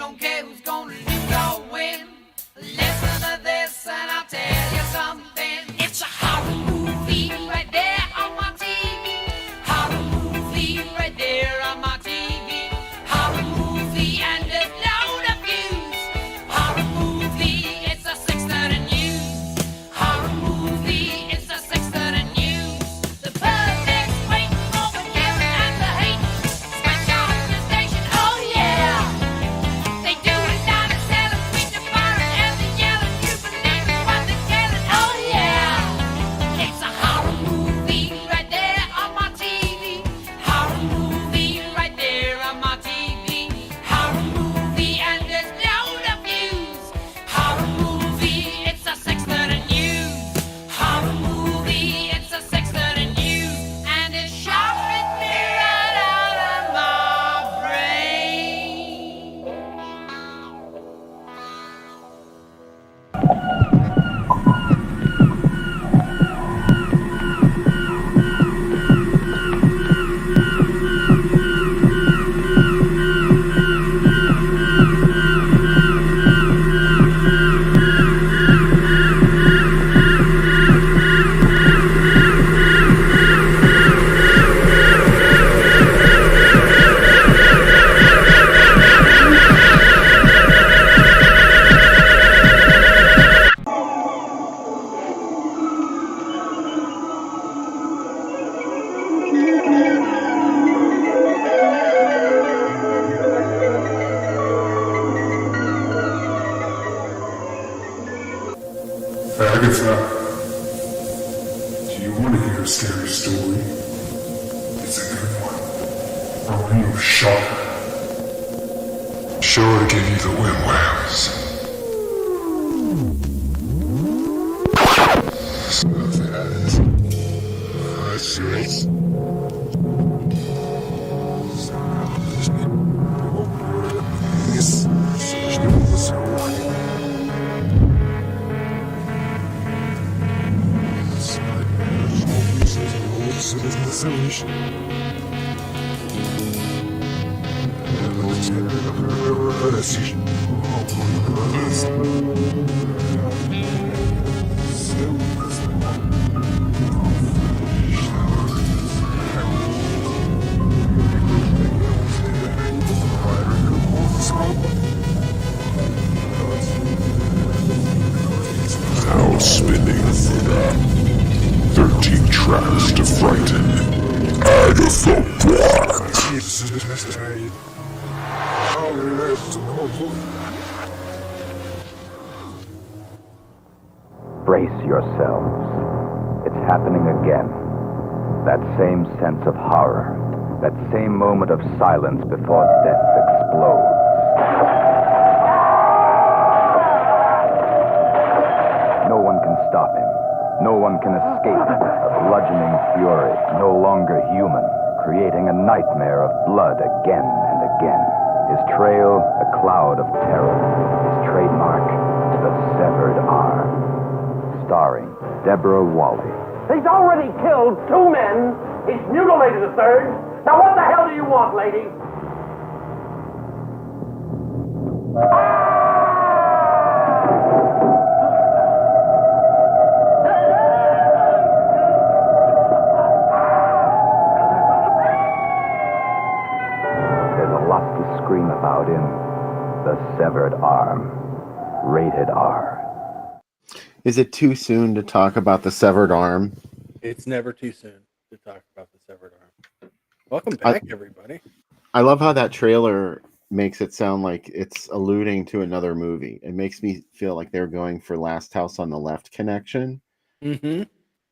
don't care who's gonna lose or win. Listen to this and I'll tell you something. It's a horror movie right there on my TV. Horror movie right there on my TV. Horror movie and there's load of views. Horror movie, it's a 6:30 news. Horror movie, it's a 6:30 news. The public's waiting for the killing and the hate. Switch on the station, oh yeah. They do it down in Salem, with the firing and the yelling. You believe in what they're telling, oh yeah. It's a horror movie right there on my TV. Horror movie right there on my TV. Horror movie and there's load of views. Horror movie, it's a 6:30 news. Horror movie, it's a 6:30 news. And it's sharpening me right out of my brain. Agatha, do you want to hear a scary story? It's a good one. A real shocker. Sure to give you the whim-whams. So that's now spinning for 13 tracks to frighten Agatha Black. Brace yourselves. It's happening again. That same sense of horror. That same moment of silence before death explodes. No one can stop him. No one can escape him. A bludgeoning fury, no longer human, creating a nightmare of blood again and again. His trail, a cloud of terror. His trademark, the severed arm. Starring Deborah Wally. He's already killed 2 men. He's mutilated a 3rd. Now what the hell do you want, lady? There's a lot to scream about in The Severed Arm. Rated R. Is it too soon to talk about The Severed Arm? It's never too soon to talk about The Severed Arm. Welcome back, everybody. I love how that trailer makes it sound like it's alluding to another movie. It makes me feel like they're going for Last House on the Left connection. Mm-hmm.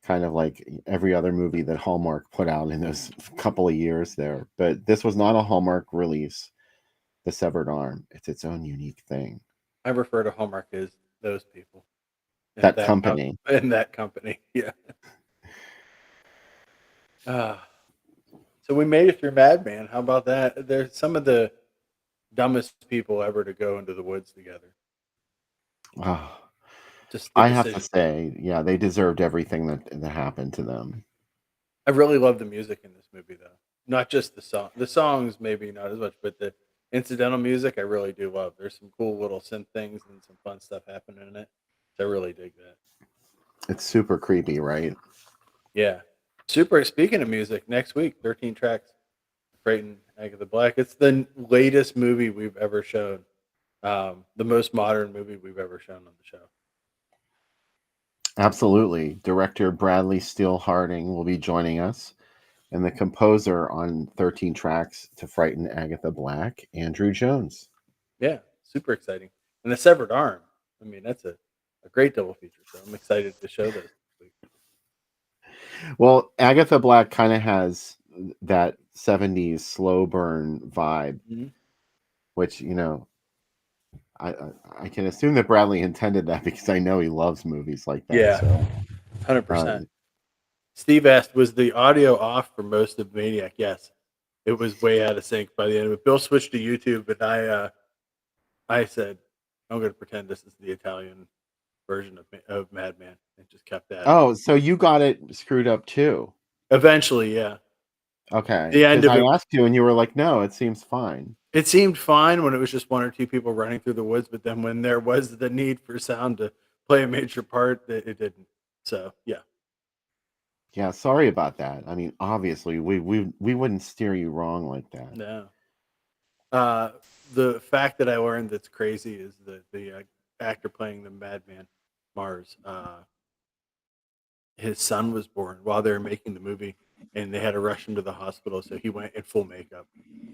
Kind of like every other movie that Hallmark put out in those couple of years there. But this was not a Hallmark release, The Severed Arm. It's its own unique thing. I refer to Hallmark as those people. That company. And that company, yeah. So we made it through Madman. How about that? They're some of the dumbest people ever to go into the woods together. Oh, Just I have to say, yeah, they deserved everything that happened to them. I really love the music in this movie, though. Not just the song. The songs maybe not as much, but the incidental music I really do love. There's some cool little synth things and some fun stuff happening in it. So I really dig that. It's super creepy, right? Yeah. Super. Speaking of music, next week, 13 tracks, Frighten Agatha Black. It's the latest movie we've ever shown. The most modern movie we've ever shown on the show. Absolutely. Director Bradley Steele Harding will be joining us, and the composer on 13 tracks to Frighten Agatha Black, Andrew Jones. Yeah, super exciting. And the severed arm. I mean, that's a great double feature. So I'm excited to show those this week. Well, Agatha Black kind of has that 70s slow burn vibe, Mhm. which, I, I can assume that Bradley intended that because I know he loves movies like that. Yeah, So, 100%. Steve asked, was the audio off for most of Maniac? Yes. It was way out of sync by the end of it. Bill switched to YouTube, and I said, I'm going to pretend this is the Italian version of Madman, and just kept that. oh, so you got it screwed up too. Eventually, yeah. Okay. The end Because of I it, asked you and you were like, no, it seems fine. it seemed fine when it was just one or two people running through the woods, but then when there was the need for sound to play a major part, it didn't. So, yeah. Yeah, sorry about that. I mean, obviously, we wouldn't steer you wrong like that. No. The fact that I learned that's crazy is that the actor playing the Madman Marz, his son was born while they were making the movie, and they had to rush him to the hospital. So he went in full makeup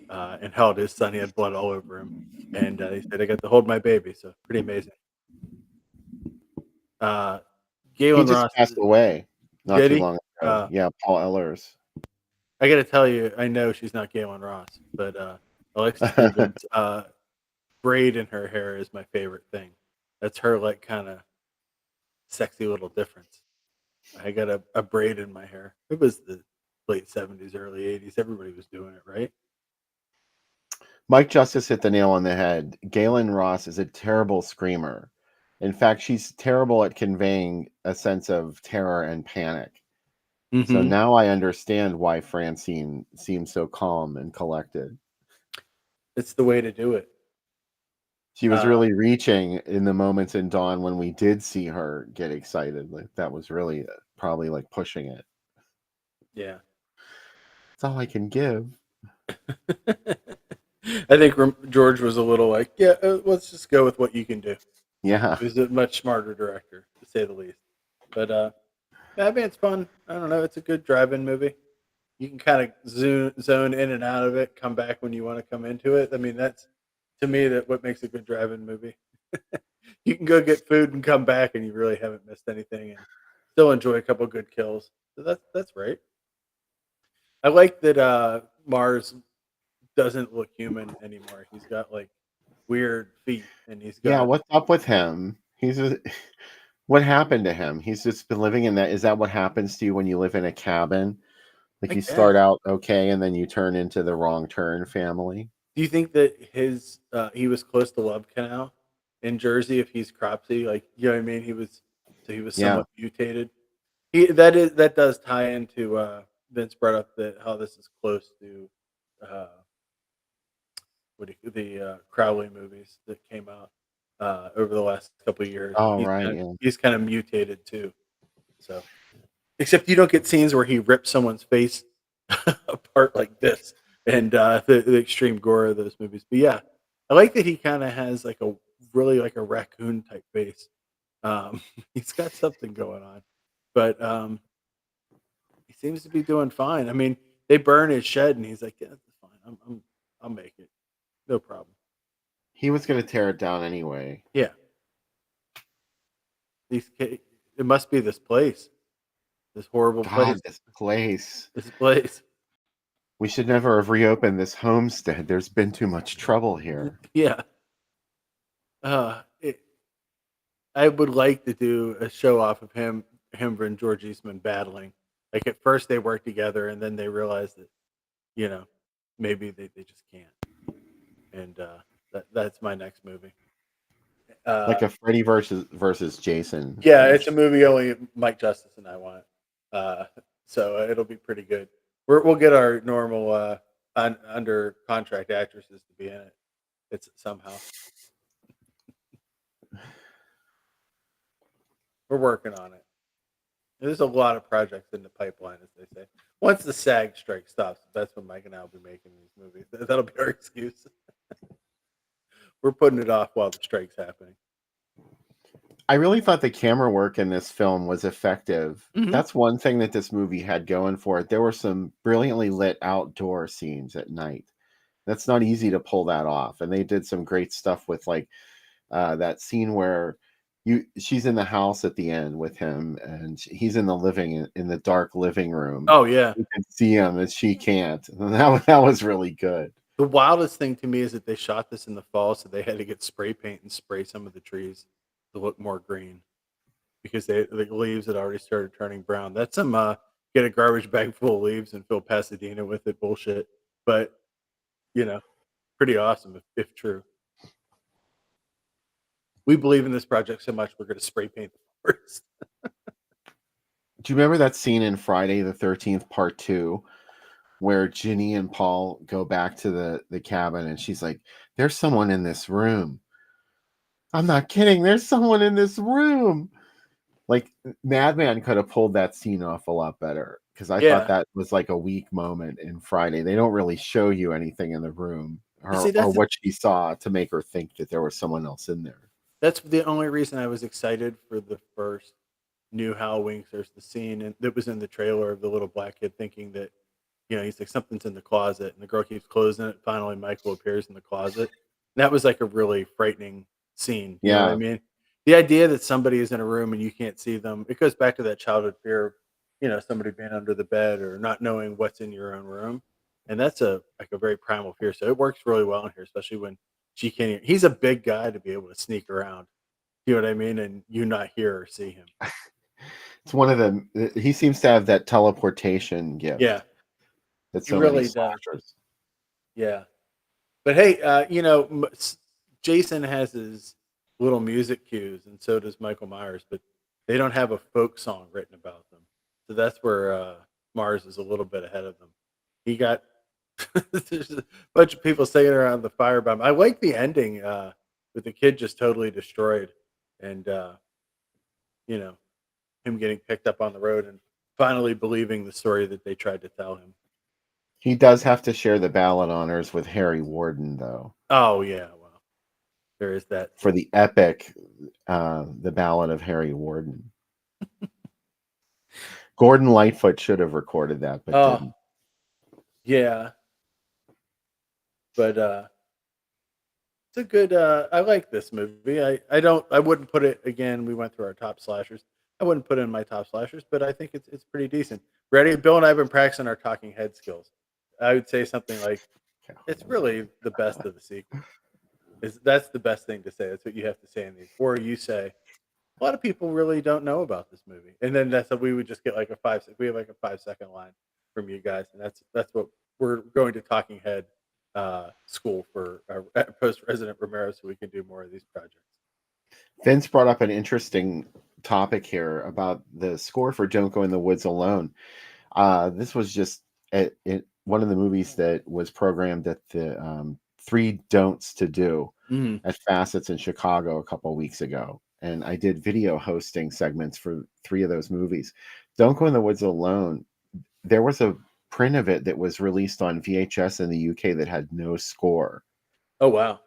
and held his son. He had blood all over him, and he said, "I got to hold my baby." So pretty amazing. He Galen just Ross, passed away not did too he? long ago. Yeah, Paul Ellers. I got to tell you, I know she's not Galen Ross, but Alexa Stevens' braid in her hair is my favorite thing. That's her like kind of sexy little difference. I got a braid in my hair. It was the late 70s, early 80s. Everybody was doing it, right? Mike Justice hit the nail on the head. Galen Ross is a terrible screamer. In fact, she's terrible at conveying a sense of terror and panic. So Mm-hmm. now I understand why Francine seems so calm and collected. It's the way to do it. She was really reaching in the moments in Dawn when we did see her get excited. Like that was really probably like pushing it. Yeah. That's all I can give. I think George was a little like, yeah, let's just go with what you can do. Yeah. He was a much smarter director, to say the least. But Batman's fun. I don't know. It's a good drive-in movie. You can kind of zone in and out of it, come back when you want to come into it. I mean, that's, to me, that what makes a good drive-in movie. You can go get food and come back, and you really haven't missed anything, and still enjoy a couple good kills. So that's right. I like that Mars doesn't look human anymore. He's got like weird feet, and he's got Yeah, what's up with him? What happened to him? He's just been living in that. Is that what happens to you when you live in a cabin? Like I you guess. start out okay and then you turn into the wrong turn family? Do you think that he was close to Love Canal in Jersey? If he's Cropsey, like you know what I mean, he was Yeah. somewhat mutated. That does tie into Vince brought up that how this is close to uh, the Crowley movies that came out over the last couple of years. Oh, right. Yeah. He's kind of mutated too. So except you don't get scenes where he rips someone's face apart like this, and the extreme gore of those movies. But yeah, I like that he kind of has like a really like a raccoon type face. He's got something going on, but he seems to be doing fine. I mean, they burn his shed, and he's like, "Yeah, that's fine. I'll make it, no problem." He was going to tear it down anyway. Yeah, it must be this place, this horrible God, place, this place. We should never have reopened this homestead. There's been too much trouble here. Yeah. I would like to do a show off of him and George Eastman battling. Like at first they worked together, and then they realized that, maybe they just can't. And that's my next movie. Like a Freddy versus Jason. Yeah, it's a movie only Mike Justice and I want. So it'll be pretty good. We'll get our normal under contract actresses to be in it. It's somehow we're working on it. There's a lot of projects in the pipeline, as they say. Once the SAG strike stops, that's when Mike and I will be making these movies. That'll be our excuse. We're putting it off while the strike's happening. I really thought the camera work in this film was effective. Mhm. That's one thing that this movie had going for it. There were some brilliantly lit outdoor scenes at night. That's not easy to pull that off. And they did some great stuff with like that scene where she's in the house at the end with him and he's in the dark living room. Oh yeah. You can see him and she can't. And that was really good. The wildest thing to me is that they shot this in the fall, so they had to get spray paint and spray some of the trees to look more green because the leaves had already started turning brown. That's some get a garbage bag full of leaves and fill Pasadena with it bullshit. But you know, pretty awesome if true. We believe in this project so much we're going to spray paint the forest. Do you remember that scene in Friday the 13th Part 2 where Ginny and Paul go back to the cabin and she's like, there's someone in this room. I'm not kidding. There's someone in this room. Like Madman could have pulled that scene off a lot better because I Yeah. thought that was like a weak moment in Friday. They don't really show you anything in the room See, or what she saw to make her think that there was someone else in there. That's the only reason I was excited for the first new Halloween. There's the scene that was in the trailer of the little black kid thinking that, he's like, something's in the closet, and the girl keeps closing it. Finally, Michael appears in the closet. And that was like a really frightening scene. You know what I Yeah. mean? The idea that somebody is in a room and you can't see them, it goes back to that childhood fear of, somebody being under the bed or not knowing what's in your own room. And that's a very primal fear. So it works really well in here, especially when she can't. He's a big guy to be able to sneak around. You know what I mean? And you not hear or see him. It's one of them. He seems to have that teleportation gift. Yeah, That he so many really does. slashers. Yeah. But hey, Jason has his little music cues, and so does Michael Myers, but they don't have a folk song written about them. So that's where Mars is a little bit ahead of them. He got there's a bunch of people singing around the firebomb. I like the ending with the kid just totally destroyed, and him getting picked up on the road and finally believing the story that they tried to tell him. He does have to share the ballot honors with Harry Warden, though. Oh yeah, well, there is that for the epic, the Ballad of Harry Warden. Gordon Lightfoot should have recorded that, but didn't. Yeah. But it's a good. I like this movie. I wouldn't put it again. We went through our top slashers. I wouldn't put it in my top slashers, but I think it's pretty decent. Ready? Bill and I have been practicing our talking head skills. I would say something like, "It's really the best of the sequel." That's the best thing to say. That's what you have to say in these. Or you say, a lot of people really don't know about this movie, and then that's what we would just get like we have like a 5-second line from you guys, and that's what we're going to talking head school for post Resident Romero, so we can do more of these projects. Vince brought up an interesting topic here about the score for "Don't Go in the Woods Alone." This was just one of the movies that was programmed at the 3 Don'ts to Do at Facets in Chicago a couple of weeks ago. And I did video hosting segments for 3 of those movies. Don't Go in the Woods Alone. There was a print of it that was released on VHS in the UK that had no score. Oh, wow.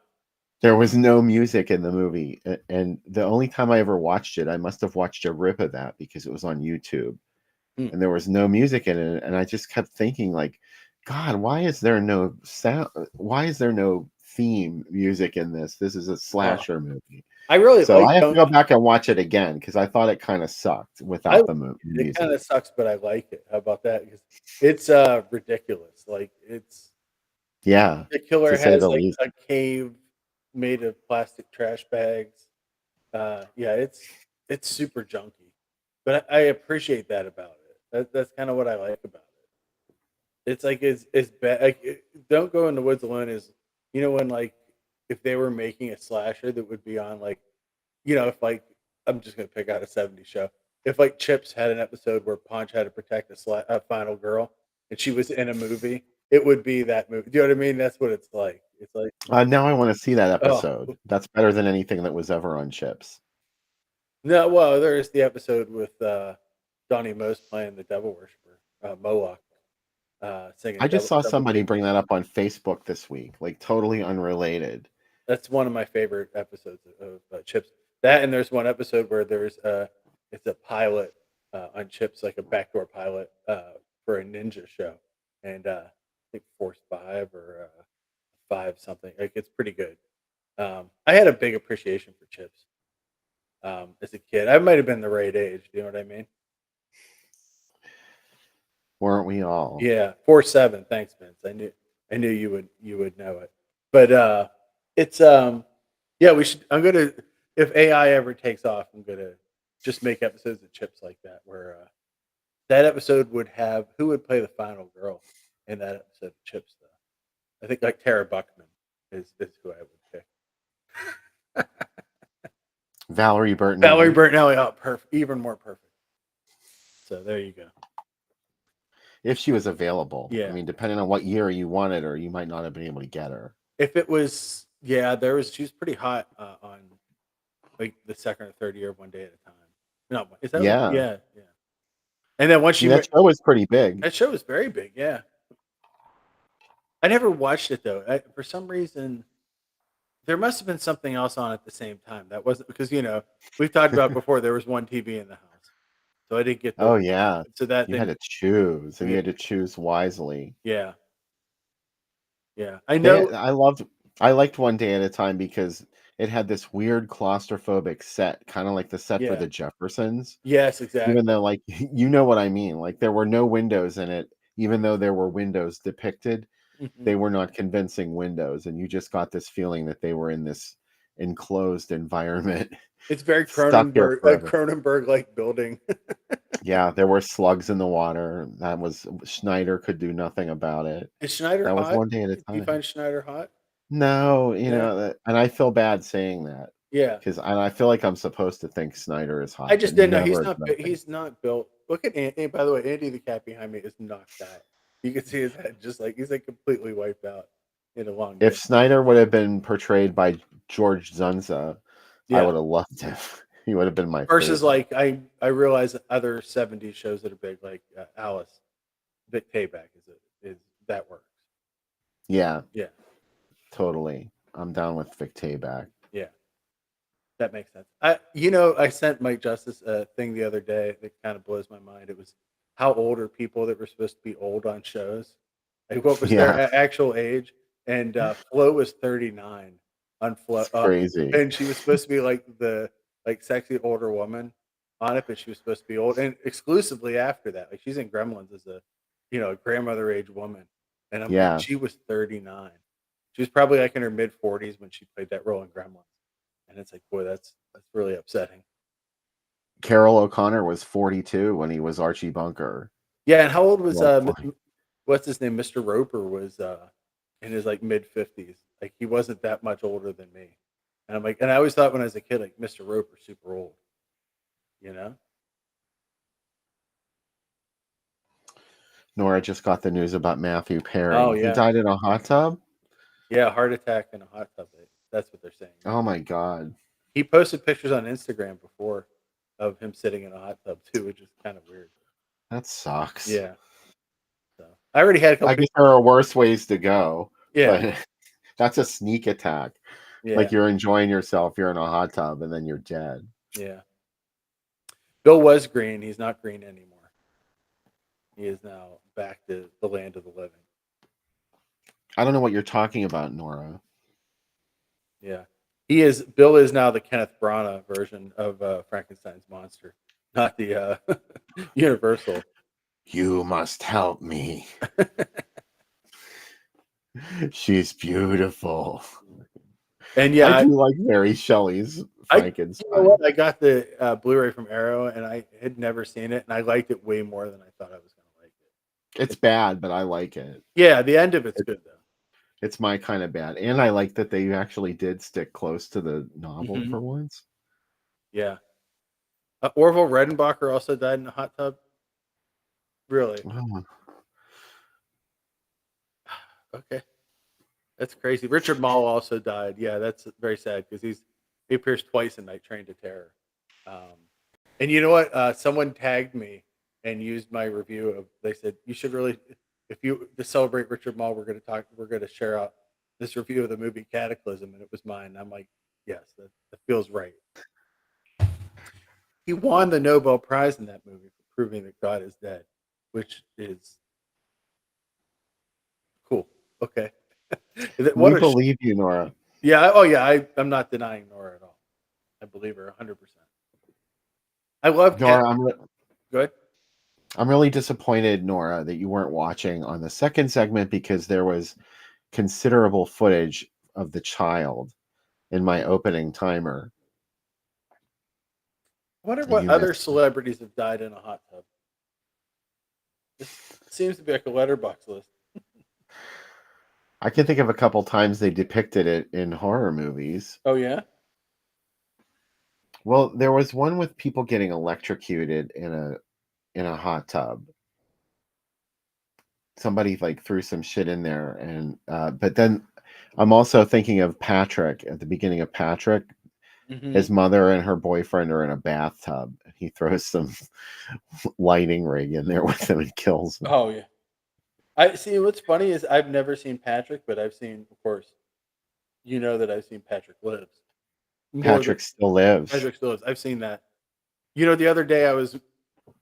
There was no music in the movie. And the only time I ever watched it, I must have watched a rip of that because it was on YouTube. And there was no music in it. And I just kept thinking, like, God, why is there no sound? Why is there no theme music in this? This is a slasher movie. I really so I have to go back and watch it again because I thought it kind of sucked without the movie. It kind of sucks, but I like it. How about that? Because it's ridiculous. Like it's the killer has like a cave made of plastic trash bags. It's super junky, but I appreciate that about it. That's kind of what I like about it. It's like it's bad. Like, Don't Go in the Woods Alone is, when like if they were making a slasher that would be on like, if like I'm just gonna pick out a '70s show. If like Chips had an episode where Punch had to protect a final girl and she was in a movie it would be that movie. Do you know what I mean? That's what it's like. It's like, Now I want to see that oh episode. That's better than anything that was ever on Chips. no, well, there's the episode with Donnie Most playing the devil worshiper, Moloch, singing I just devil, saw devil somebody Daydream. bring that up on Facebook this week, like totally unrelated. That's one of my favorite episodes of Chips. That and there's one episode where there's it's a pilot on Chips, like a backdoor pilot for a ninja show, and I think Force 5 or 5 something. Like it's pretty good. I had a big appreciation for Chips as a kid. I might have been the right age. Do you know what I mean? Weren't we all? Yeah, 4-7. Thanks, Vince. I knew you would know it. But it's yeah, we should I'm gonna if AI ever takes off, I'm gonna just make episodes of Chips like that where that episode would have who would play the final girl in that episode of Chips though. I think like Tara Buckman is who I would pick. Valerie Burton. Valerie Bertinelli, oh, perfect, even more perfect. So there you go. If she was available. Yeah. I mean, depending on what year you wanted her, you might not have been able to get her. If it was, yeah, she was pretty hot on like the second or third year of One Day at a Time. No, is that Yeah. yeah. And then once I mean, that show was pretty big. that show was very big, yeah. I never watched it though. For some reason, there must have been something else on at the same time. That wasn't because we've talked about before. There was one TV in the house, so I didn't get. Oh yeah. So that You thing, had to choose, and you Yeah. had to choose wisely. yeah. I know. I liked One Day at a Time because it had this weird claustrophobic set, kind of like the set for Yeah. the Jeffersons. Yes, exactly. Even though, like, you know what I mean. Like, there were no windows in it, even though there were windows depicted. Mhm. They were not convincing windows, and you just got this feeling that they were in this enclosed environment. It's very Stuck here forever. Cronenberg like building. Yeah, there were slugs in the water. That was Schneider could do nothing about it. Is Schneider That was hot? One Day at a Do you time. find Schneider hot? No, you Yeah. know, and I feel bad saying that Yeah. because I feel like I'm supposed to think Snyder is hot. I just but didn't know never does it. he's not built. Look at Andy. By the way, Andy the cat behind me is knocked out. You can see his head just like he's like completely wiped out in a long day. If Snyder would have been portrayed by George Zunza, I Yeah. would have loved him. He would have been my Versus favorite. like I realize that other 70s shows that are big like Alice, Vic Tayback is that works. Yeah, Yeah. totally. I'm down with Vic Tayback. Yeah. That makes sense. I sent Mike Justice a thing the other day that kind of blows my mind. It was how old are people that were supposed to be old on shows? Like what was their actual age? And Flo was 39 on Flo. It's crazy. And she was supposed to be like the sexy older woman on it, but she was supposed to be old. And exclusively after that, like she's in Gremlins as a grandmother age woman. And I'm Yeah. like, she was 39. She was probably like in her mid 40s when she played that role in Gremlins. And it's like, boy, that's really upsetting. Carol O'Connor was 42 when he was Archie Bunker. Yeah, and how old was Well, fine. what's his name? Mr. Roper was in his like mid 50s. Like he wasn't that much older than me. And I'm like, and I always thought when I was a kid, like Mr. Roper super old. You know? Nora just got the news about Matthew Perry. Oh, yeah. He died in a hot tub? Yeah, heart attack in a hot tub. That's what they're saying. Oh my God. He posted pictures on Instagram before of him sitting in a hot tub too, which is kind of weird. That sucks. Yeah. So I already had a couple. I guess there are worse ways to go. Yeah. But that's a sneak attack. Yeah. Like you're enjoying yourself, you're in a hot tub, and then you're dead. Yeah. Bill was green. He's not green anymore. He is now back to the land of the living. I don't know what you're talking about, Nora. Yeah. Bill is now the Kenneth Branagh version of Frankenstein's monster, not the Universal. You must help me. She's beautiful. And yeah, I do like Mary Shelley's Frankenstein. You know what? I got the Blu-ray from Arrow, and I had never seen it, and I liked it way more than I thought I was going to like it. It's bad, but I like it. Yeah, the end of it's good though. It's my kind of bad, and I like that they actually did stick close to the novel for once. Yeah. Orville Redenbacher also died in a hot tub. Really? Oh. Okay. That's crazy. Richard Mall also died. Yeah, that's very sad because he appears twice in Night Train to Terror. Um, and you know what? Someone tagged me and used my review of. They said you should really, if you to celebrate Richard Mall, we're going to share out this review of the movie Cataclysm, and it was mine. And I'm like, yes, that feels right. He won the Nobel Prize in that movie for proving that God is dead, which is cool. Okay. We What a believe you, Nora. yeah. Oh yeah. I'm not denying Nora at all. I believe her 100%. I love Cat. Nora, Good. I'm really disappointed, Nora, that you weren't watching on the second segment because there was considerable footage of the child in my opening timer. I wonder that what you other missed. celebrities have died in a hot tub. This seems to be like a letterbox list. I can think of a couple times they depicted it in horror movies. Oh yeah. Well, there was one with people getting electrocuted in a hot tub. Somebody like threw some shit in there, and but then I'm also thinking of Patrick at the beginning of Patrick. Mm-hmm. His mother and her boyfriend are in a bathtub. He throws some lighting rig in there with him and kills them. Oh yeah. I see. What's funny is I've never seen Patrick, but I've seen, of course, you know that I've seen Patrick Lives. More than Patrick still lives. Patrick still lives. I've seen that. You know, the other day I was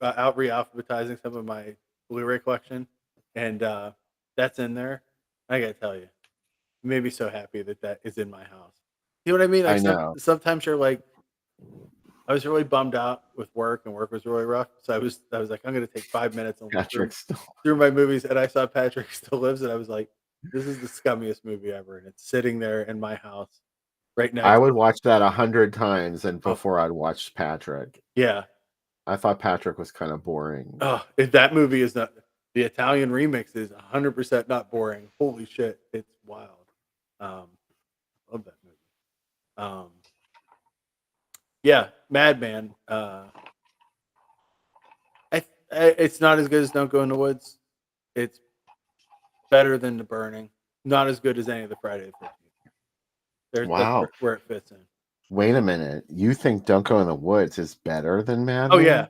out re-alphabetizing some of my Blu-ray collection, and that's in there. I gotta tell you, it made me so happy that that is in my house. You know what I mean? I Like know. sometimes you're like, I was really bummed out with work, and work was really rough. So I was like, I'm gonna take 5 minutes and look Patrick still. through my movies, and I saw Patrick Still Lives, and I was like, this is the scummiest movie ever, and it's sitting there in my house right I next. would watch that 100 times, and Oh before I'd watch Patrick. yeah. I thought Patrick was kind of boring. Oh, if that movie is not the Italian remix is 100% not boring. Holy shit, it's wild. Um, love that movie. Um, yeah, Madman. It's not as good as Don't Go in the Woods. It's better than The Burning. Not as good as any of the Friday the 13th. That's Wow. where it fits in. Wait a minute. You think Don't Go in the Woods is better than Madman? Oh yeah,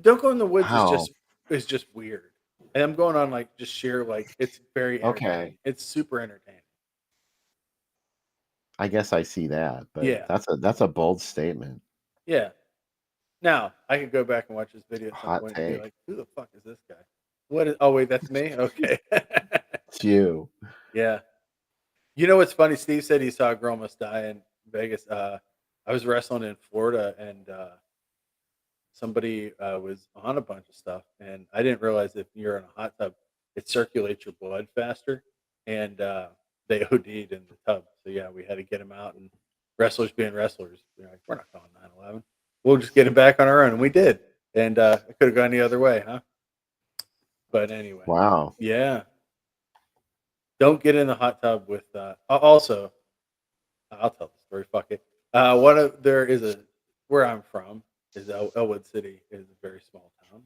Don't Go in the Woods Wow. is just weird. And I'm going on like just sheer like it's very entertaining. Okay. It's super entertaining. I guess I see that, but Yeah. that's a bold statement. Yeah. Now, I could go back and watch this video at some Hot point and be take. like, who the fuck is this guy? What is, oh, wait, that's me? Okay. It's you. Yeah. You know what's funny? Steve said he saw a girl must die in Vegas. I was wrestling in Florida and somebody was on a bunch of stuff. And I didn't realize if you're in a hot tub, it circulates your blood faster. And they OD'd in the tub. So, yeah, we had to get him out. And wrestlers being wrestlers, they're like, we're not calling 9/11. We'll just get him back on our own. And we did. And it could have gone the other way, huh? But anyway. Wow. Yeah. Don't get in the hot tub with. Also, I'll tell the story. Fuck it. There is a where I'm from is Elwood City is a very small town,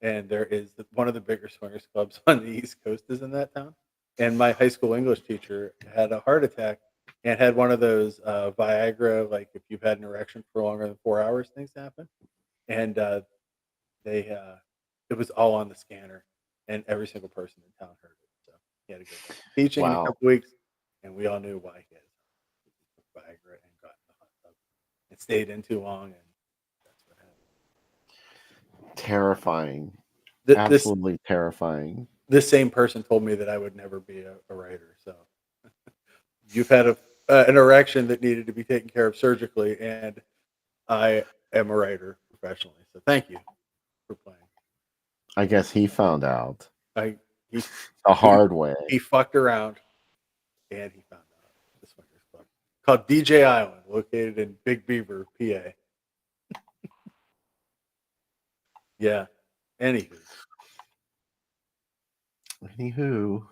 and there is one of the bigger swingers clubs on the East Coast is in that town. And my high school English teacher had a heart attack and had one of those Viagra, like if you've had an erection for longer than 4 hours, things happen. And it was all on the scanner, and every single person in town heard it. So he had to go back to teaching in a Wow. couple weeks, and we all knew why he had Viagra and got in the hot tub and stayed in too long, and that's what happened. Terrifying. This Absolutely terrifying. this same person told me that I would never be a writer. So you've had an erection that needed to be taken care of surgically, and I am a writer professionally. So thank you for playing. I guess he found out He the hard way. he fucked around, and he found out the swingers club called DJ Island, located in Big Beaver, PA. Yeah. Anywho, Anywho.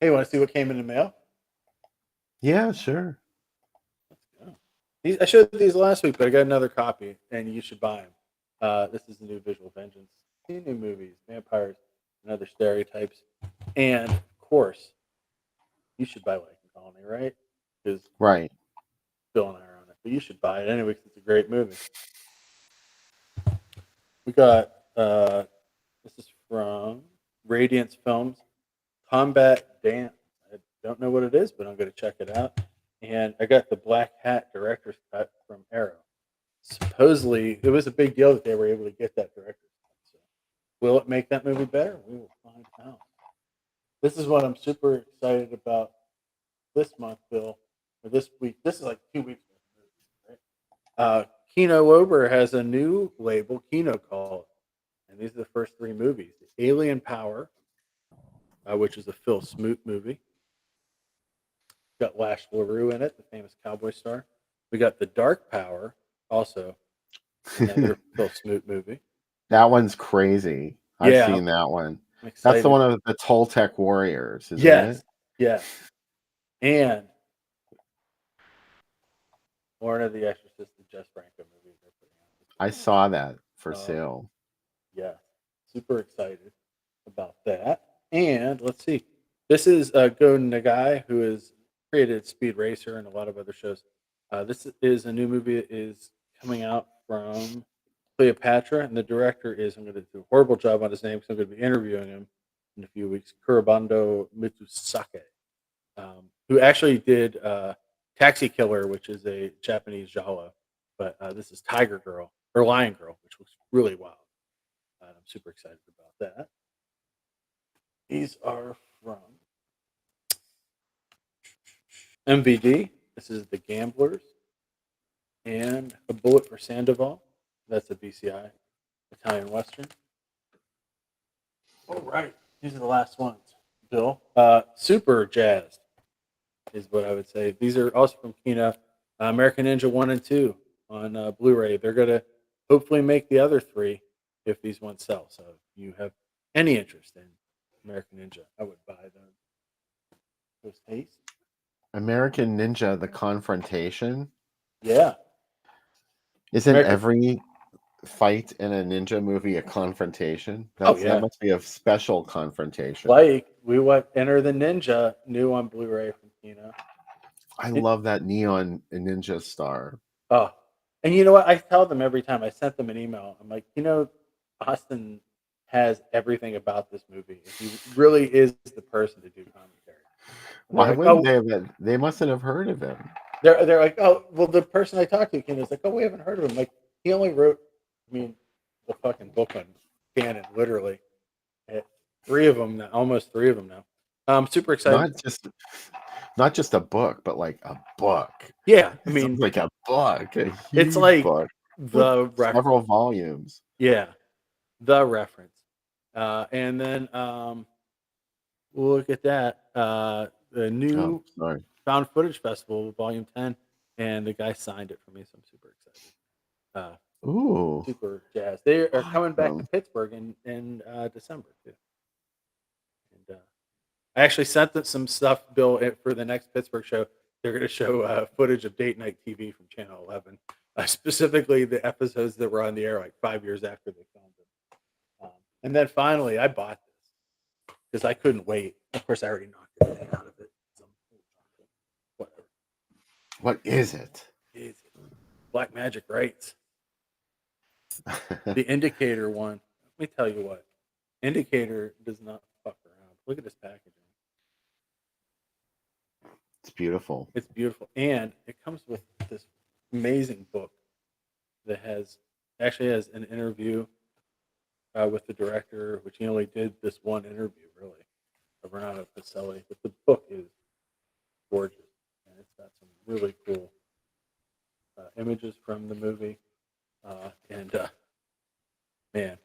hey, want to see what came in the mail? Yeah, sure. I showed these last week, but I got another copy, and you should buy them. This is the new Visual Vengeance. 2 new movies, vampires, and other stereotypes. And, of course, You should buy Like a Colony, right? Because Right. Bill and I are on it, but you should buy it anyway because it's a great movie. We got this is from Radiance Films, Combat Dance. I don't know what it is, but I'm going to check it out. And I got the Black Hat director's cut from Arrow. Supposedly, it was a big deal that they were able to get that director's cut. So, will it make that movie better? We will find out. This is what I'm super excited about this month, Bill, or this week. This is like 2 weeks worth of movies, right? Kino Ober has a new label, Kino Call, and these are the first 3 movies: Alien Power, which is a Phil Smoot movie. Got Lash LaRue in it, the famous cowboy star. We got The Dark Power, also another Phil Smoot movie. That one's crazy. I've Yeah, seen that one. I'm That's the excited. one of the Toltec warriors, isn't Yes, it? yes. And Lorna the Exorcist, the Jess Franco movie they're putting out. I saw that for Oh. sale. Yeah, super excited about that. And let's see, this is Go Nagai, who has created Speed Racer and a lot of other shows. This is a new movie that is coming out from Cleopatra, and the director is, I'm going to do a horrible job on his name because I'm going to be interviewing him in a few weeks, Kurabando Mitsusake, who actually did Taxi Killer, which is a Japanese giallo, but this is Tiger Girl, or Lion Girl, which looks really wild. I'm super excited about that. These are from MVD. This is The Gamblers and A Bullet for Sandoval. That's a BCI Italian Western. All right. These are the last ones, Bill. Super jazzed is what I would say. These are also from Kino. American Ninja 1 and 2 on Blu-ray. They're going to hopefully make the other 3 if these ones sell. So if you have any interest in American Ninja, I would buy them. Those tastes. American Ninja: The Confrontation. Yeah. Isn't American- every fight in a ninja movie a confrontation? Oh, That yeah. must be a special confrontation. Like we want Enter the Ninja new on Blu-ray from Kino. I love that neon ninja star. Oh, and you know what? I tell them every time. I sent them an email. I'm like, Austin has everything about this movie. He really is the person to do commentary. Why Like, wouldn't they have been? They mustn't have heard of him. They're like, oh, well, the person I talked to, Ken, is like, oh, we haven't heard of him. Like, he only wrote, the fucking book on canon, literally. 3 of them now, almost 3 of them now. I'm super excited. Not just a book, but like a book. Yeah, It's like a book. It's like book the reference. several volumes. Yeah, the reference. And then we'll look at that. The new Found Footage Festival, Volume 10, and the guy signed it for me, so I'm super excited. Ooh, super jazzed. They are coming back to Pittsburgh in December too. And I actually sent them some stuff, Bill, for the next Pittsburgh show. They're going to show footage of date night TV from Channel 11, specifically the episodes that were on the air like 5 years after they filmed them. And then finally, I bought this because I couldn't wait. Of course, I already knocked everything out of it. Whatever. what is it? Black Magic Rights. The Indicator one. Let me tell you what. Indicator does not fuck around. Look at this packaging. It's beautiful. It's beautiful. And it comes with this amazing book that has an interview with the director, which he only did this one interview, really, of Renato Pacelli. But the book is gorgeous. And it's got some really cool images from the movie. Man.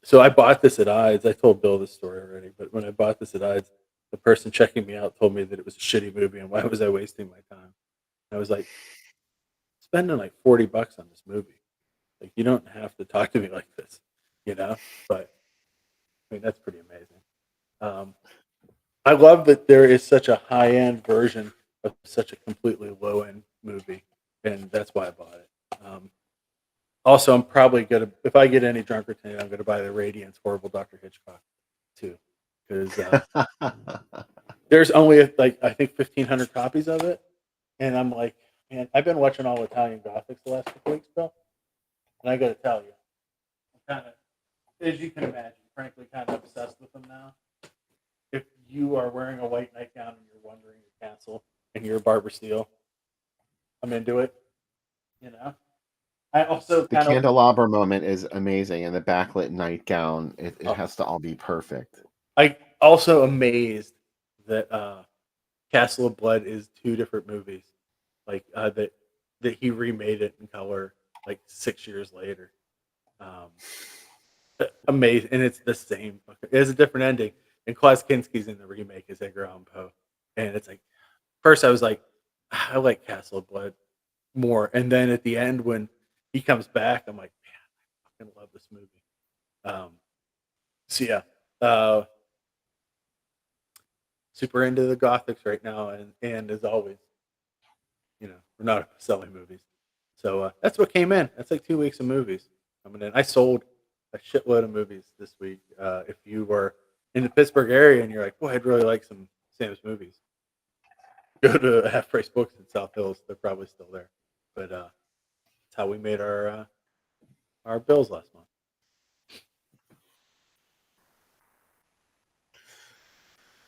So I bought this at Ides. I told Bill this story already, but when I bought this at Ides, the person checking me out told me that it was a shitty movie and why was I wasting my time? And I was like, spending like $40 on this movie. Like, you don't have to talk to me like this, But I mean, that's pretty amazing. I love that there is such a high-end version of such a completely low-end movie, and that's why I bought it. Also, I'm probably gonna, if I get any drunker tonight, I'm gonna buy the Radiance Horrible Dr. Hitchcock too, because There's only like I think 1,500 copies of it, and I'm like, man, I've been watching all Italian Gothics the last couple weeks, Bill, and I got to tell you, I'm kind of, as you can imagine, frankly, kind of obsessed with them now. If you are wearing a white nightgown and you're wandering the castle and you're Barbara Steele, I'm into it. You know, I also The kind of candelabra moment is amazing, and the backlit nightgown, it has to all be perfect. I also amazed that Castle of Blood is 2 different movies, like that he remade it in color like 6 years later. Amazing, and it's the same. It has a different ending, and Klaus Kinski's in the remake as Edgar Allan Poe, and it's like first I was like, I like Castle of Blood more, and then at the end when he comes back, I'm like, man, I fucking love this movie. So yeah, super into the Gothics right now, and as always, you know, we're not selling movies, so that's what came in. That's like 2 weeks of movies coming in. I sold a shitload of movies this week. If you were in the Pittsburgh area and you're like, boy, I'd really like some Sam's movies, go to Half Price Books in South Hills. They're probably still there, but that's how we made our bills last month.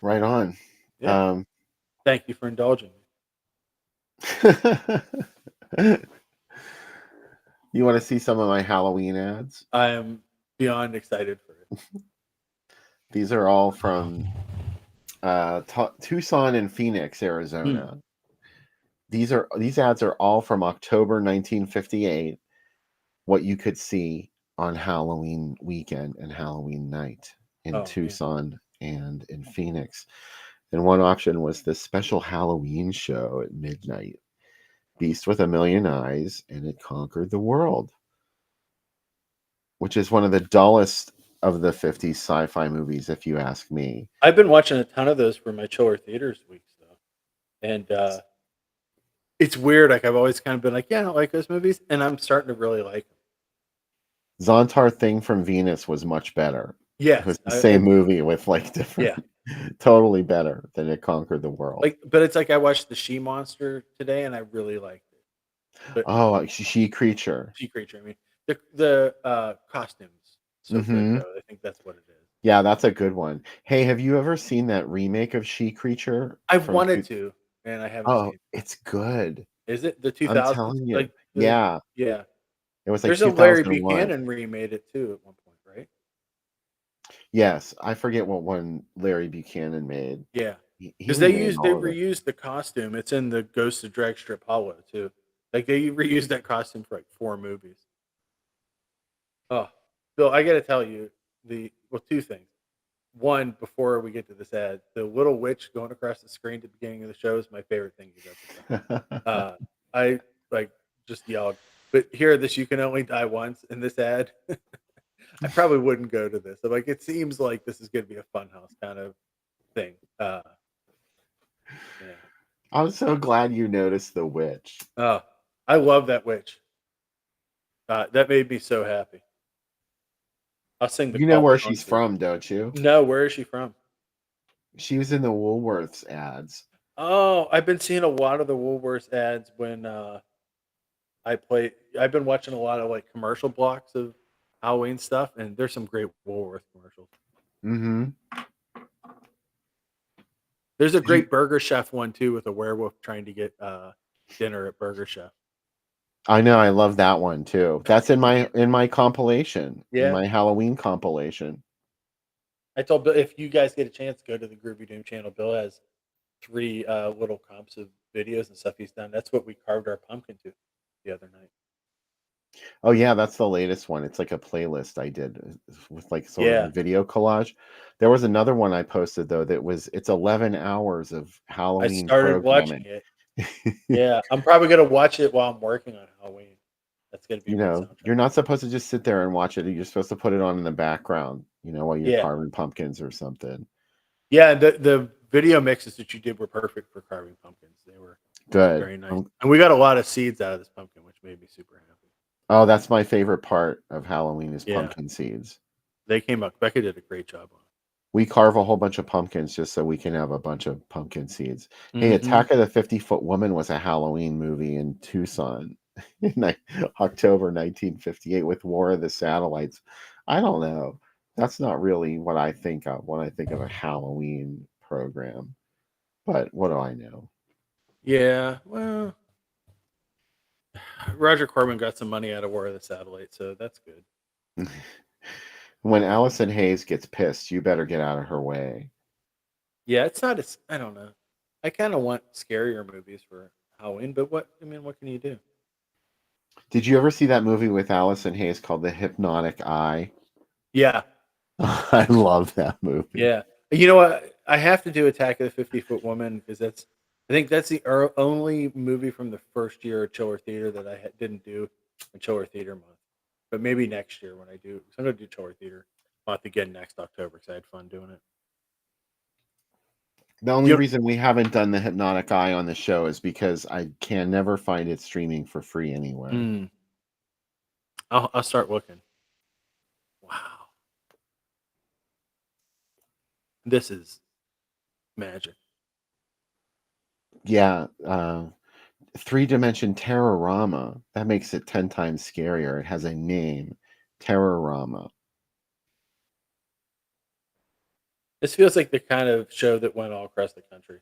Right on. Yeah. Thank you for indulging You want to see some of my Halloween ads? I am beyond excited for it. These are all from Tucson and Phoenix, Arizona. These ads are all from October 1958. What you could see on Halloween weekend and Halloween night in Tucson and in Phoenix. And one option was this special Halloween show at midnight. Beast with a Million Eyes, and it conquered the world. Which is one of the dullest of the 50s sci-fi movies, if you ask me. I've been watching a ton of those for my Chiller Theaters weeks, though. And it's weird. Like, I've always kind of been like, yeah, I don't like those movies. And I'm starting to really like them. Zontar Thing from Venus was much better. Yeah. It was the same movie with like different, totally better than It Conquered the World. Like, but it's like I watched The She Monster today and I really liked it. But, She Creature. She Creature, I mean. The costumes. So good, though. I think that's what it is. Yeah, that's a good one. Hey, have you ever seen that remake of She Creature? I've wanted to, and I haven't seen it. It's good. Is it the 2000s? I'm telling you. Like yeah. It was like there's a Larry Buchanan remade it too at one point, right? Yes, I forget what one Larry Buchanan made. Yeah, because they reused the costume. It's in the Ghost of Drag Strip Hollow too. Like they reused that costume for like 4 movies. Oh, Bill, I got to tell you two things. One, before we get to this ad, the little witch going across the screen at the beginning of the show is my favorite thing you've ever done. I like just yelled, but hear this, you can only die once in this ad. I probably wouldn't go to this. I'm like, it seems like this is going to be a funhouse kind of thing. Yeah. I'm so glad you noticed the witch. Oh, I love that witch. That made me so happy. I'll sing the. You know where she's from, don't you? No, where is she from? She was in the Woolworths ads. Oh, I've been seeing a lot of the Woolworths ads when I've been watching a lot of like commercial blocks of Halloween stuff, and there's some great Woolworth commercials. There's a great Burger Chef one too, with a werewolf trying to get dinner at Burger Chef. I know, I love that one too. That's in my compilation, in my Halloween compilation. I told Bill, if you guys get a chance, go to the Groovy Doom channel. Bill has 3 little comps of videos and stuff he's done. That's what we carved our pumpkin to the other night. Oh yeah, that's the latest one. It's like a playlist I did with like sort of a video collage. There was another one I posted though it's 11 hours of Halloween. I started watching it. Yeah, I'm probably gonna watch it while I'm working on Halloween. That's gonna be you're not supposed to just sit there and watch it. You're supposed to put it on in the background, while you're carving pumpkins or something. Yeah, the video mixes that you did were perfect for carving pumpkins. They were good, very nice, and we got a lot of seeds out of this pumpkin, which made me super happy. Oh, that's my favorite part of Halloween is pumpkin seeds. They came up. Becca did a great job on it. We carve a whole bunch of pumpkins just so we can have a bunch of pumpkin seeds. Hey, Mm-hmm. Attack of the 50-Foot Woman was a Halloween movie in Tucson in October 1958 with War of the Satellites. I don't know. That's not really what I think of when I think of a Halloween program. But what do I know? Yeah, well, Roger Corman got some money out of War of the Satellite, so that's good. When Allison Hayes gets pissed, you better get out of her way. Yeah, it's not as I don't know. I kind of want scarier movies for Halloween, but what can you do? Did you ever see that movie with Allison Hayes called The Hypnotic Eye? Yeah, I love that movie. yeah. You know what? I have to do Attack of the 50-Foot Woman because I think that's the only movie from the first year of Chiller Theater that I didn't do in Chiller Theater month. But maybe next year when I do, 'cause I'm going to do Chiller Theater month again next October because I had fun doing it. The only You reason we haven't done The Hypnotic Eye on the show is because I can never find it streaming for free anywhere. I'll start looking. Wow, this is magic. Yeah, three-dimension Terrorama. That makes it 10 times scarier. It has a name, Terrorama. This feels like the kind of show that went all across the country.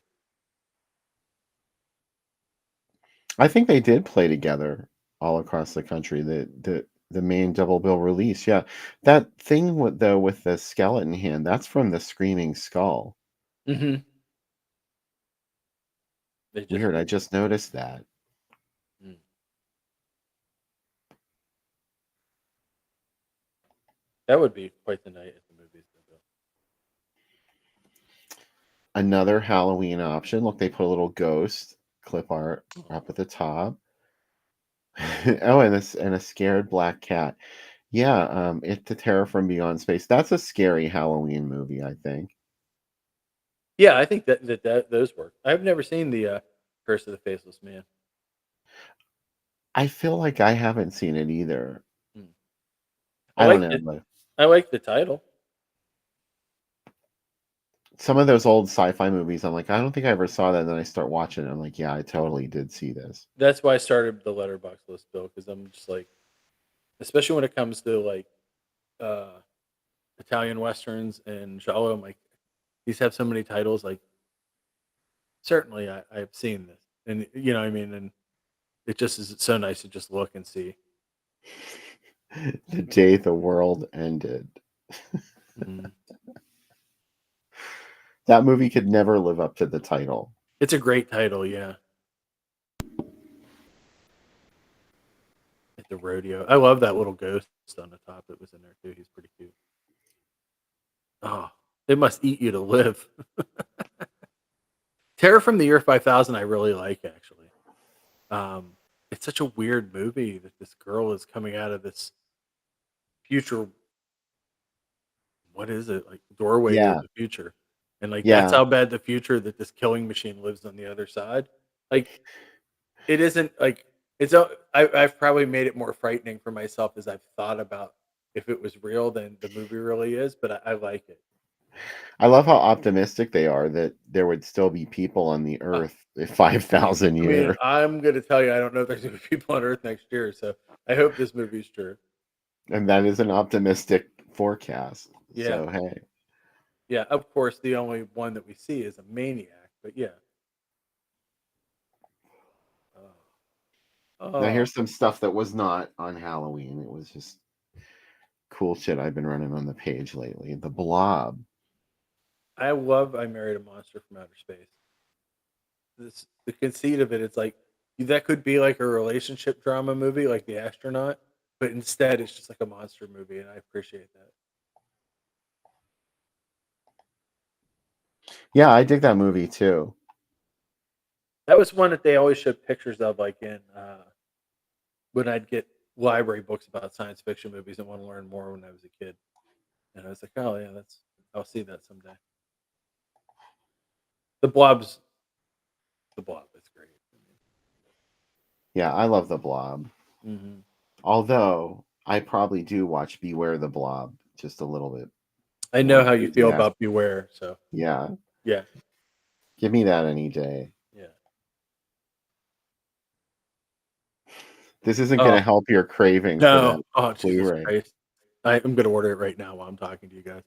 I think they did play together all across the country. The main double bill release. Yeah, that thing with the skeleton hand. That's from the Screaming Skull. Mm-hmm. They just Weird. I just noticed that. mm. That would be quite the night at the movies. Another Halloween option. Look, they put a little ghost clip art up at the top. Oh, and a scared black cat. Yeah, It the Terror from Beyond Space. That's a scary Halloween movie, I think. Yeah, I think that those work. I've never seen the Curse of the Faceless Man. I feel like I haven't seen it either. Hmm. I I don't like know, it. but I like the title. some of those old sci-fi movies, I'm like, I don't think I ever saw that. And then I start watching it. I'm like, yeah, I totally did see this. That's why I started the letterbox list, Bill, because I'm just like, especially when it comes to like uh, Italian westerns and giallo, I'm like, these have so many titles. Like, certainly I've seen this, and you know, what I mean, and it just is so nice to just look and see. The day the world ended. Mhm. That movie could never live up to the title. It's a great title, yeah. At the rodeo, I love that little ghost on the top that was in there too. He's pretty cute. Oh, they must eat you to live. Terror from the Year 5000, I really like actually. Um, it's such a weird movie that this girl is coming out of this future. What is it like doorway to Yeah, the future? And like that's yeah. how bad the future that this killing machine lives on the other side. Like it isn't like I've probably made it more frightening for myself as I've thought about if it was real than the movie really is. But I like it. I love how optimistic they are that there would still be people on the Uh, earth in 5,000 I mean, years. I'm gonna tell you, I don't know if there's gonna be people on Earth next year, so I hope this movie's true. And that is an optimistic forecast. Yeah, So, hey. yeah. Of course, the only one that we see is a maniac, but yeah. Oh, Now, oh, here's some stuff that was not on Halloween. It was just cool shit I've been running on the page lately. The Blob. I love I Married a Monster from Outer Space. The conceit of it, it's like that could be like a relationship drama movie, like The Astronaut, but instead it's just like a monster movie, and I appreciate that. Yeah, I dig that movie too. That was one that they always showed pictures of, like in when I'd get library books about science fiction movies and want to learn more when I was a kid. And I was like, oh yeah, that's I'll see that someday. The Blob's the Blob. It's great. Yeah, I love The Blob. Hmm. Although I probably do watch Beware the Blob just a little bit. I know how you feel about Beware, so Yeah, yeah, give me that any day. yeah. This isn't going Oh to help your craving for no! that Oh Jesus Blu-ray. Christ! I'm gonna order it right now while I'm talking to you guys.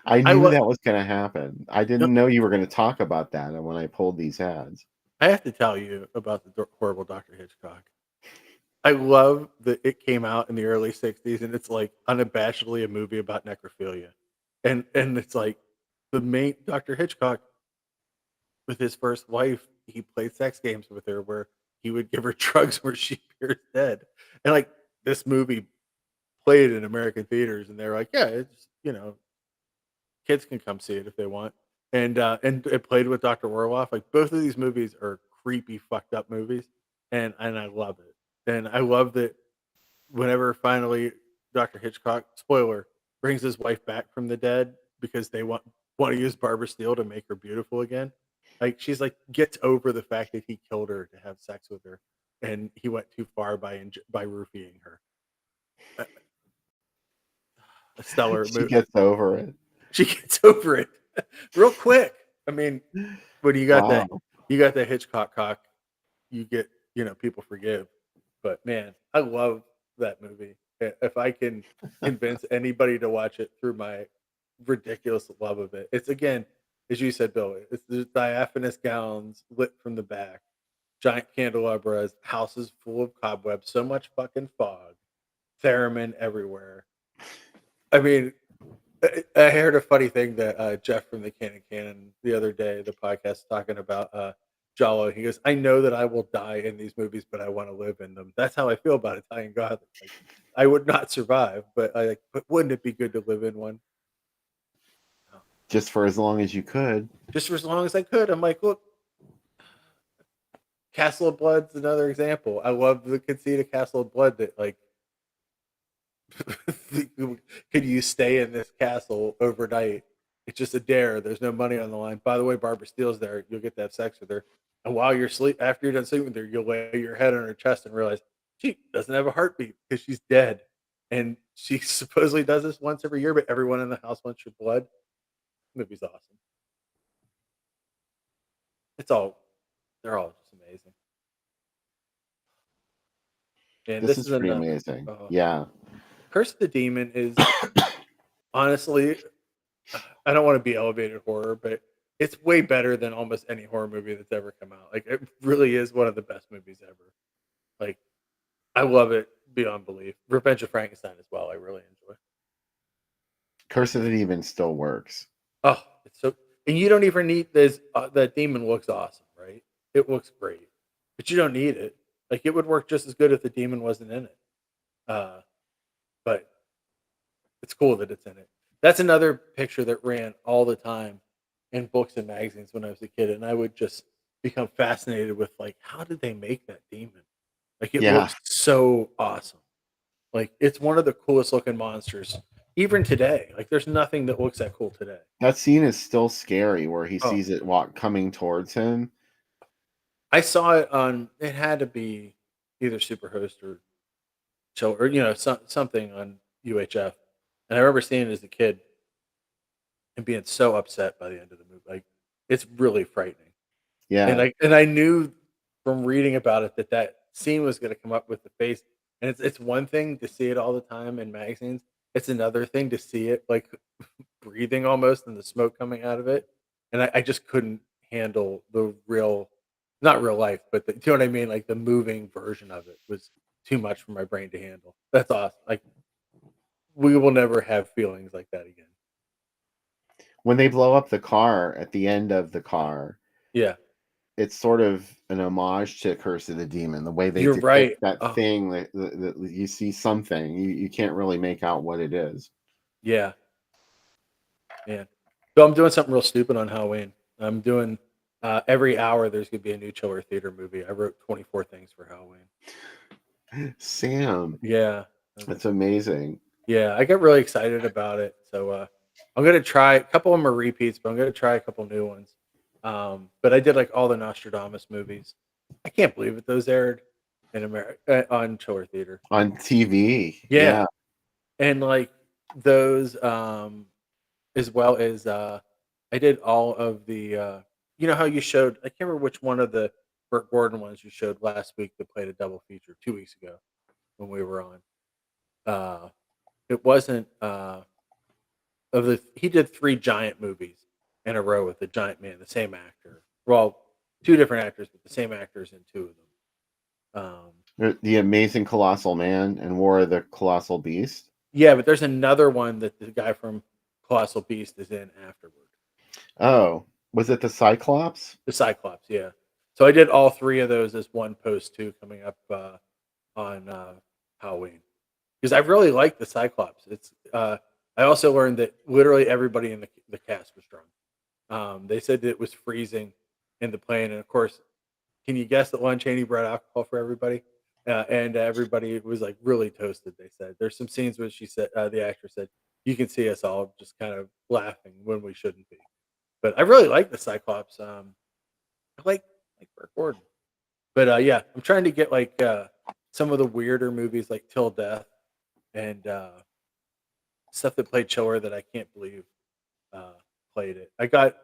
I I knew love. that was going to happen. I didn't know you were going to talk about that when I pulled these ads. I have to tell you about the horrible Dr. Hitchcock. I love that it came out in the early '60s, and it's like unabashedly a movie about necrophilia, and it's like the main Dr. Hitchcock with his first wife, he played sex games with her where he would give her drugs where she appears dead, and like this movie played in American theaters, and they're like, yeah, it's kids can come see it if they want, and it played with Dr. Orloff. Like both of these movies are creepy, fucked up movies, and I love it, and I love that whenever finally Dr. Hitchcock, spoiler, brings his wife back from the dead because they want to use Barbara Steele to make her beautiful again. Like she's like gets over the fact that he killed her to have sex with her, and he went too far by by roofing her. A stellar She movie. gets over it. She gets over it real quick. I mean, when Wow. you got that Hitchcock cock, you get people forgive. But man, I love that movie. If I can convince anybody to watch it through my ridiculous love of it, it's again, as you said, Bill, it's the diaphanous gowns lit from the back, giant candelabras, houses full of cobwebs, so much fucking fog, theremin everywhere. I mean, I heard a funny thing that Jeff from the Canon the other day, the podcast talking about Jalo. He goes, "I know that I will die in these movies, but I want to live in them." That's how I feel about Italian Gothic. Like, I would not survive, but wouldn't it be good to live in one? Just for as long as you could. Just for as long as I could. I'm like, look, Castle of Blood's another example. I love the conceit of Castle of Blood that like could you stay in this castle overnight? It's just a dare. There's no money on the line. By the way, Barbara Steele's there. You'll get to have sex with her. And while you're after you're done sleeping with her, you'll lay your head on her chest and realize she doesn't have a heartbeat because she's dead. And she supposedly does this once every year, but everyone in the house wants your blood. The movie's awesome. They're all just amazing. And This this is is pretty another. amazing. uh, Yeah. Curse of the Demon is honestly, I don't want to be elevated horror, but it's way better than almost any horror movie that's ever come out. Like it really is one of the best movies ever. Like I love it beyond belief. Revenge of Frankenstein as well. I really enjoy. Curse of the Demon still works. Oh, it's so, and you don't even need this. That demon looks awesome, right? It looks great, but you don't need it. Like it would work just as good if the demon wasn't in it. Uh, but it's cool that it's in it. That's another picture that ran all the time in books and magazines when I was a kid, and I would just become fascinated with like, how did they make that demon? Like it Yeah. looks so awesome. Like it's one of the coolest looking monsters, even today. Like there's nothing that looks that cool today. That scene is still scary where he Oh, sees it coming towards him. I saw it on. It had to be either Superhost or Chill or something on UHF, and I remember seeing it as a kid and being so upset by the end of the movie. Like it's really frightening. And Yeah. I knew from reading about it that that scene was going to come up with the face. And it's one thing to see it all the time in magazines. It's another thing to see it like breathing almost and the smoke coming out of it. And I just couldn't handle the real, not real life, but you know what I mean? Like the moving version of it was too much for my brain to handle. That's awesome. Like we will never have feelings like that again. When they blow up the car at the end of the car, Yeah, it's sort of an homage to Curse of the Demon. The way they you're depict right. that Oh, thing that you see something, you can't really make out what it is. yeah. Yeah. So I'm doing something real stupid on Halloween. I'm doing every hour there's gonna be a new Chiller Theater movie. I wrote 24 things for Halloween. Sam, Yeah. that's amazing. Yeah, I got really excited about it. So I'm gonna try a couple of them are repeats, but I'm gonna try a couple new ones. But I did like all the Nostradamus movies. I can't believe it. Those aired in America on Chiller Theater. On TV. Yeah. Yeah. And like those as well as I did all of the you know how you showed I can't remember which one of the Burt Gordon ones you showed last week that played a double feature 2 weeks ago when we were on. Uh, it wasn't of the he did three giant movies in a row with the giant man, the same actor. Well, two different actors, but the same actors in two of them. The Amazing Colossal Man and War of the Colossal Beast. Yeah, but there's another one that the guy from Colossal Beast is in afterward. Oh, was it the Cyclops? The Cyclops, yeah. So I did all three of those as one post too, coming up on Halloween because I really like the Cyclops. It's I also learned that literally everybody in the cast was drunk. They said that it was freezing in the plane, and of course, can you guess that Lon Chaney brought alcohol for everybody? And everybody was like really toasted. They said there's some scenes where she said the actor said you can see us all just kind of laughing when we shouldn't be. But I really like the Cyclops. I like Burt Gordon. But yeah, I'm trying to get like some of the weirder movies like Till Death and stuff that played chiller that I can't believe uh, played it. I got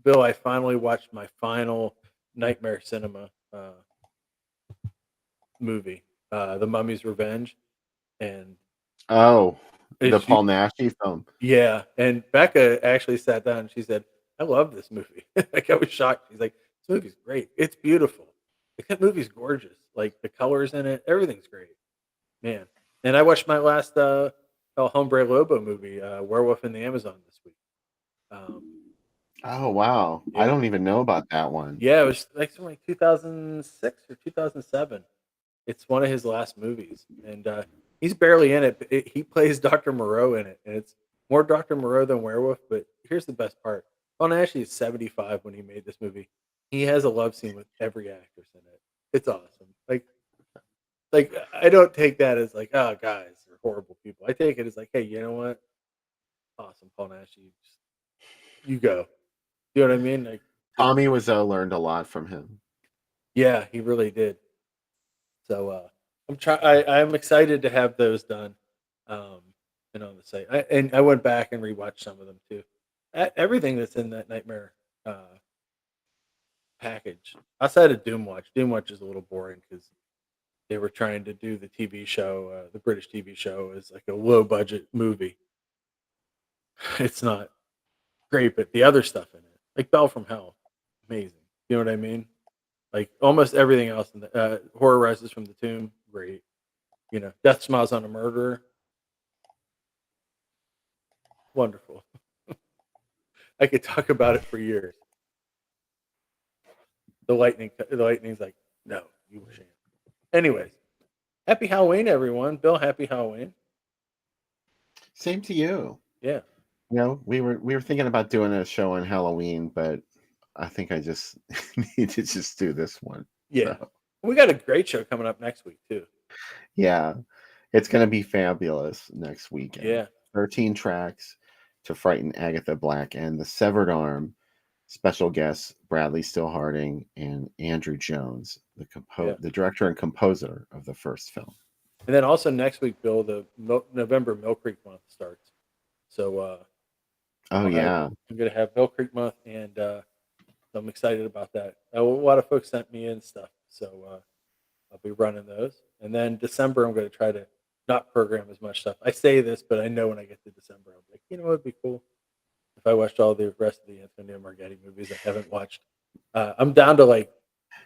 Bill. I finally watched my final Nightmare Cinema movie, The Mummy's Revenge, and Oh, the it's Paul Naschy film. yeah. And Becca actually sat down and she said, "I love this movie." Like I was shocked. She's like, "This movie's great. It's beautiful. Like that movie's gorgeous. Like the colors in it, everything's great, man." And I watched my last El Hombre Lobo movie, Werewolf in the Amazon this week. Um, Oh wow, I yeah, don't even know about that one. yeah, it was like something like 2006 or 2007. It's one of his last movies, and he's barely in it. But he plays Dr. Moreau in it, and it's more Dr. Moreau than Werewolf. But here's the best part: Paul Naschy is 75 when he made this movie. He has a love scene with every actress in it. It's awesome. Like I don't take that as like, oh, guys are horrible people. I take it as like, hey, you know what? Awesome, Paul Naschy. You go. You know what I mean? Like, Tommy Wiseau learned a lot from him. yeah, he really did. So I'm excited to have those done, um, and on the site. I went back and rewatched some of them too. Everything that's in that Nightmare package, outside of Doomwatch. Doomwatch is a little boring because they were trying to do the TV show, the British TV show, as like a low budget movie. It's not great, but the other stuff in it, like Bell from Hell, amazing. You know what I mean? Like almost everything else in the Horror Rises from the Tomb, great. You know, Death Smiles on a Murderer, wonderful. I could talk about it for years. The lightning's like, no, you shan't. Anyways, happy Halloween, everyone. Bill, happy Halloween. Same to you. Yeah, You know, we were thinking about doing a show on Halloween, but I think I just need to just do this one. yeah. So, We got a great show coming up next week too. yeah, it's gonna be fabulous next weekend. Yeah, 13 tracks to frighten Agatha Black and the Severed Arm. Special guests Bradley Still Harding and Andrew Jones, yeah. the director and composer of the first film. And then also next week, Bill, the November Mill Creek month starts. So Oh I'm yeah, gonna have Mill Creek month, and I'm excited about that. A lot of folks sent me in stuff, so I'll be running those. And then December, I'm going to try to not program as much stuff. I say this, but I know when I get to December, I'll be like, you know, it'd be cool if I watched all the rest of the Antonio Marghetti movies I haven't watched. I'm down to like,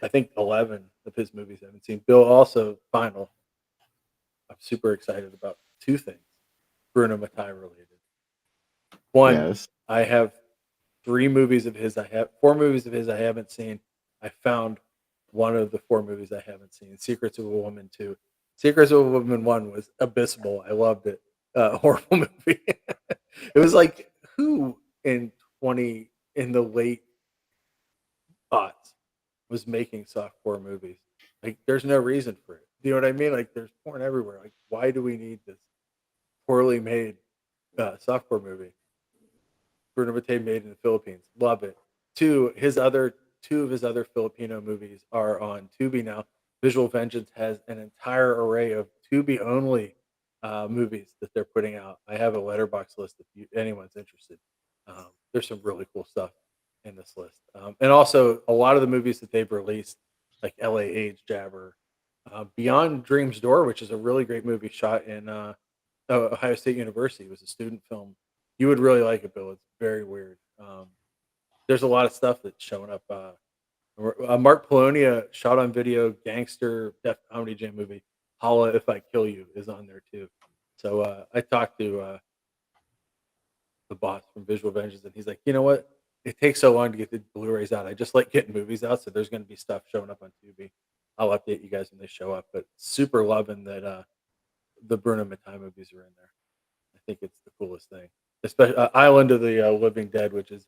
I think 11 of his movies I haven't seen. Bill also final. I'm super excited about two things, Bruno Mattei related. One, yes. I have four movies of his I haven't seen. I found one of the four movies I haven't seen, Secrets of a Woman 2. Secrets of a Woman 1 was abysmal. I loved it. Horrible movie. It was like who in 20 in the late aughts was making softcore movies. Like there's no reason for it. You know what I mean? Like there's porn everywhere. Like why do we need this poorly made softcore movie? Bruno Mattei made in the Philippines. Love it. Two of his other Filipino movies are on Tubi now. Visual Vengeance has an entire array of Tubi only movies that they're putting out. I have a letterbox list if anyone's interested. There's some really cool stuff in this list, and also a lot of the movies that they've released, like L.A. Age Jabber, Beyond Dream's Door, which is a really great movie shot in Ohio State University. It was a student film. You would really like it, Bill. It's very weird. There's a lot of stuff that's showing up. Mark Polonia shot on video gangster Def Comedy Jam movie Holla If I Kill You is on there too. So I talked to the boss from Visual Vengeance, and he's like, you know what? It takes so long to get the Blu-rays out. I just like getting movies out, so there's going to be stuff showing up on Tubi. I'll update you guys when they show up. But super loving that the Bruno Mattei movies are in there. I think it's the coolest thing. Especially Island of the Living Dead, which is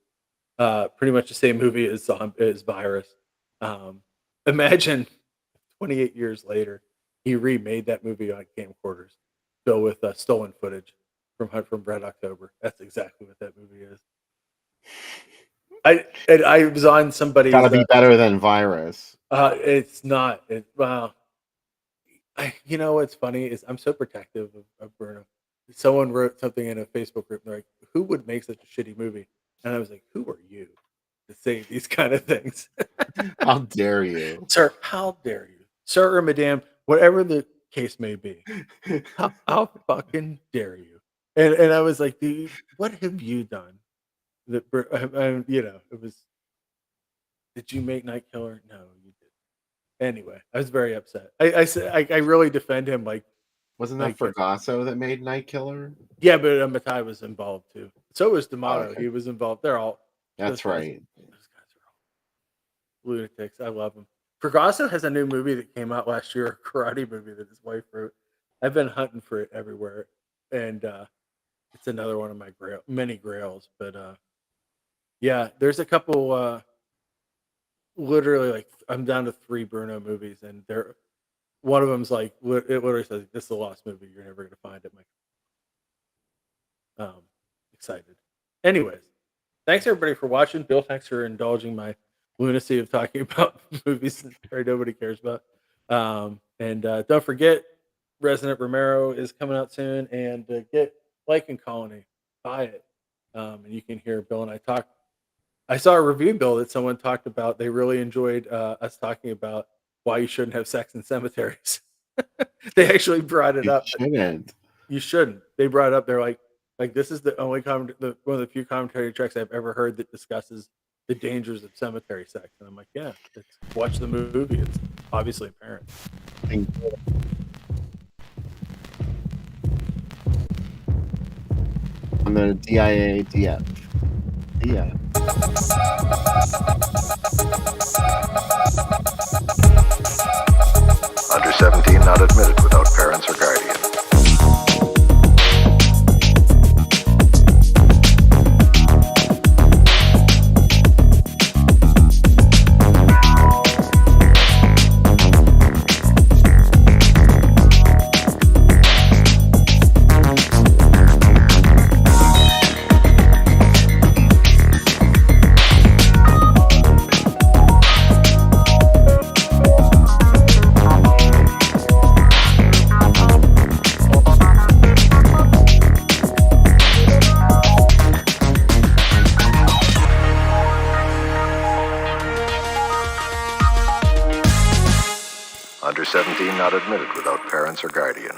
pretty much the same movie as Virus. Imagine 28 years later, he remade that movie on camcorders, filled with stolen footage from Hunt from Red October. That's exactly what that movie is. I was on somebody's. Gotta be better than Virus. It's not. You know what's funny is I'm so protective of Bruno. Someone wrote something in a Facebook group. And they're like, "Who would make such a shitty movie?" And I was like, "Who are you to say these kind of things?" How dare you, Sir? How dare you, sir or madam, whatever the case may be? How fucking dare you? And I was like, dude, what have you done? That it was. Did you make Night Killer? No, you didn't. Anyway, I was very upset. I said I really defend him. Like, wasn't that Fergasso that made Night Killer? Yeah, but Mattei was involved too. So was D'Amato. Okay. He was involved. They're all. That's right. Those guys are all lunatics. I love them. Fergasso has a new movie that came out last year, a karate movie that his wife wrote. I've been hunting for it everywhere, and it's another one of my many grails. But yeah, there's a couple. Literally, like I'm down to 3 Bruno movies, and one of them's like it literally says, "This is a lost movie. You're never gonna find it." Excited. Anyways, thanks everybody for watching. Bill, thanks for indulging my lunacy of talking about movies that nobody cares about. And don't forget, Resident Romero is coming out soon, and get Lycan Colony, buy it, and you can hear Bill and I talk. I saw a review, Bill, that someone talked about. They really enjoyed us talking about why you shouldn't have sex in cemeteries. They actually brought it up. You shouldn't. They brought it up. They're like this is the only one of the few commentary tracks I've ever heard that discusses the dangers of cemetery sex. And I'm like, yeah, watch the movie. It's obviously apparent. On the DIA DF. Yeah. Under 17 not admitted without parents or guardian. Under 17 not admitted without parents or guardian.